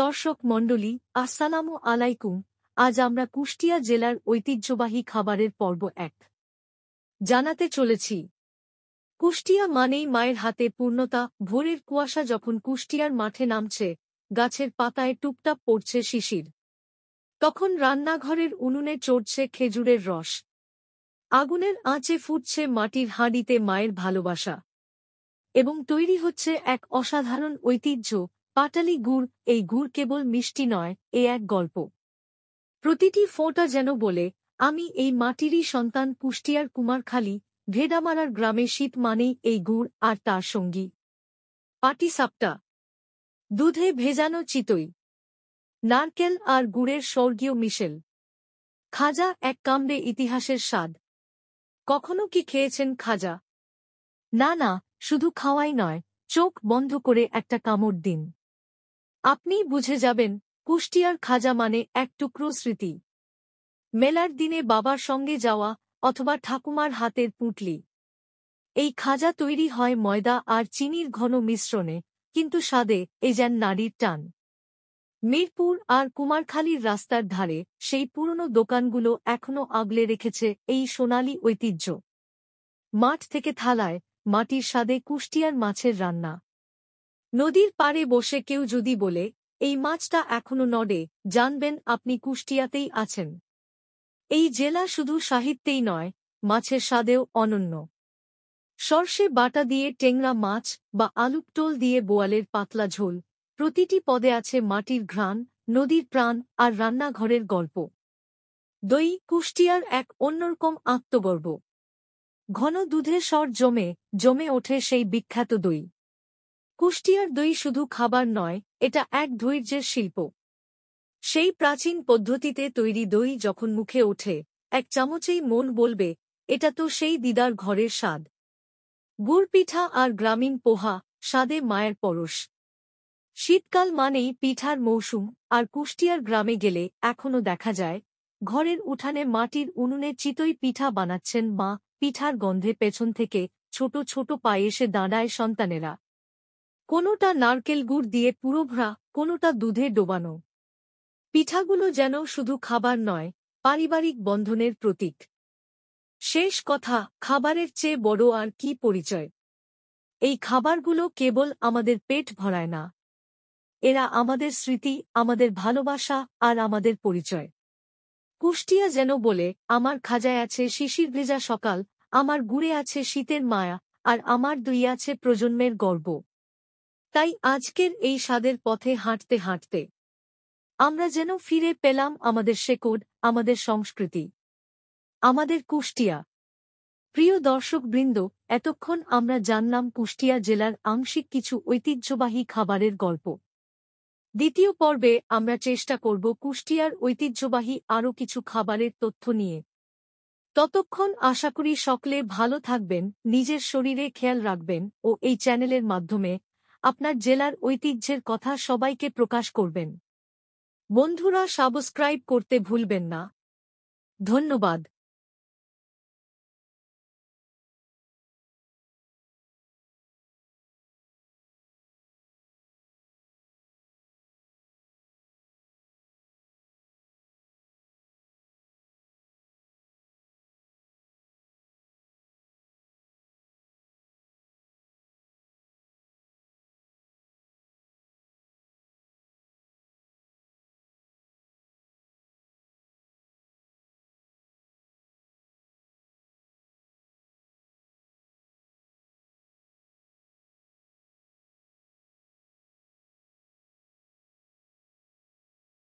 দর্শক মণ্ডলী, আসসালামু আলাইকুম। আজ আমরা কুষ্টিয়া জেলার ঐতিহ্যবাহী খাবারের পর্ব ১ জানাতে চলেছি। কুষ্টিয়া মানেই মায়ের হাতে পূর্ণতা। ভোরের কুয়াশা যখন কুষ্টিয়ার মাঠে নামছে, গাছের পাতায় টুপটাপ পড়ছে শিশির, তখন রান্নাঘরের উনুনে চড়ছে খেজুরের রস, আগুনের আঁচে ফুটছে মাটির হাঁড়িতে মায়ের ভালোবাসা, এবং তৈরি হচ্ছে এক অসাধারণ ঐতিহ্য, পাটালি গুড়। এই গুড় কেবল মিষ্টি নয়, এ এক গল্প। প্রতিটি ফোঁটা যেন বলে, আমি এই মাটিরই সন্তান। কুষ্টিয়ার কুমারখালী ভেড়ামারার গ্রামে শীত মানেই এই গুড় আর তার সঙ্গী পাটিসাপটা, দুধে ভেজানো চিতই, নারকেল আর গুড়ের স্বর্গীয় মিশেল। খাজা এক কামড়ে ইতিহাসের স্বাদ। কখনো কি খেয়েছেন খাজা? না না, শুধু খাওয়াই নয়, চোখ বন্ধ করে একটা কামড় দিন, আপনিই বুঝে যাবেন কুষ্টিয়ার খাজা মানে এক টুকরো স্মৃতি। মেলার দিনে বাবার সঙ্গে যাওয়া অথবা ঠাকুমার হাতের পুঁটলি। এই খাজা তৈরি হয় ময়দা আর চিনির ঘন মিশ্রণে, কিন্তু স্বাদে এ যেন নারীর টান। মিরপুর আর কুমারখালীর রাস্তার ধারে সেই পুরনো দোকানগুলো এখনো আগলে রেখেছে এই সোনালী ঐতিহ্য। মাঠ থেকে থালায় মাটির স্বাদে কুষ্টিয়ার মাছের রান্না। নদীর পাড়ে বসে কেউ যদি বলে, এই মাছটা এখনো নড়ে, জানবেন আপনি কুষ্টিয়াতেই আছেন। এই জেলা শুধু সাহিত্যেই নয়, মাছের স্বাদেও অনন্য। সর্ষে বাটা দিয়ে টেংরা মাছ বা আলুপটোল দিয়ে বোয়ালের পাতলা ঝোল, প্রতিটি পদে আছে মাটির ঘ্রাণ, নদীর প্রাণ আর রান্নাঘরের গল্প। দই কুষ্টিয়ার এক অন্যরকম আত্মগর্ব। ঘন দুধের স্বর জমে জমে ওঠে সেই বিখ্যাত দই। কুষ্টিয়ার দই শুধু খাবার নয়, এটা এক ধৈর্যের শিল্প। সেই প্রাচীন পদ্ধতিতে তৈরি দই যখন মুখে ওঠে, এক চামচেই মন বলবে, এটা তো সেই দিদার ঘরের স্বাদ। গুড় পিঠা আর গ্রামীণ পোহা, স্বাদে মায়ের পরশ। শীতকাল মানেই পিঠার মৌসুম, আর কুষ্টিয়ার গ্রামে গেলে এখনো দেখা যায়, ঘরের উঠানে মাটির উনুনে চিতই পিঠা বানাচ্ছেন মা। পিঠার গন্ধে পেছন থেকে ছোট ছোট পায়ে এসে দাঁড়ায় সন্তানেরা। কোনোটা নারকেল গুড় দিয়ে পুরোভরা, কোনোটা দুধে ডোবানো। পিঠাগুলো যেন শুধু খাবার নয়, পারিবারিক বন্ধনের প্রতীক। শেষ কথা, খাবারের চেয়ে বড় আর কি পরিচয়? এই খাবারগুলো কেবল আমাদের পেট ভরায় না, এরা আমাদের স্মৃতি, আমাদের ভালোবাসা আর আমাদের পরিচয়। কুষ্টিয়া যেন বলে, আমার খাজায় আছে শিশির ভেজা সকাল, আমার গুড়ে আছে শীতের মায়া, আর আমার দই আছে প্রজন্মের গর্ব। তাই আজকের এই স্বাদের পথে হাঁটতে হাঁটতে আমরা যেন ফিরে পেলাম আমাদের শেকড়, আমাদের সংস্কৃতি, আমাদের কুষ্টিয়া। প্রিয় দর্শকবৃন্দ, এতক্ষণ আমরা জানলাম কুষ্টিয়া জেলার আংশিক কিছু ঐতিহ্যবাহী খাবারের গল্প। দ্বিতীয় পর্বে আমরা চেষ্টা করব কুষ্টিয়ার ঐতিহ্যবাহী আরও কিছু খাবারের তথ্য নিয়ে। ততক্ষণ আশা করি সকলে ভালো থাকবেন, নিজের শরীরে খেয়াল রাখবেন ও এই চ্যানেলের মাধ্যমে আপনার জেলার ঐতিহ্যের কথা সবাইকে প্রকাশ করবেন। বন্ধুরা, সাবস্ক্রাইব করতে ভুলবেন না। ধন্যবাদ।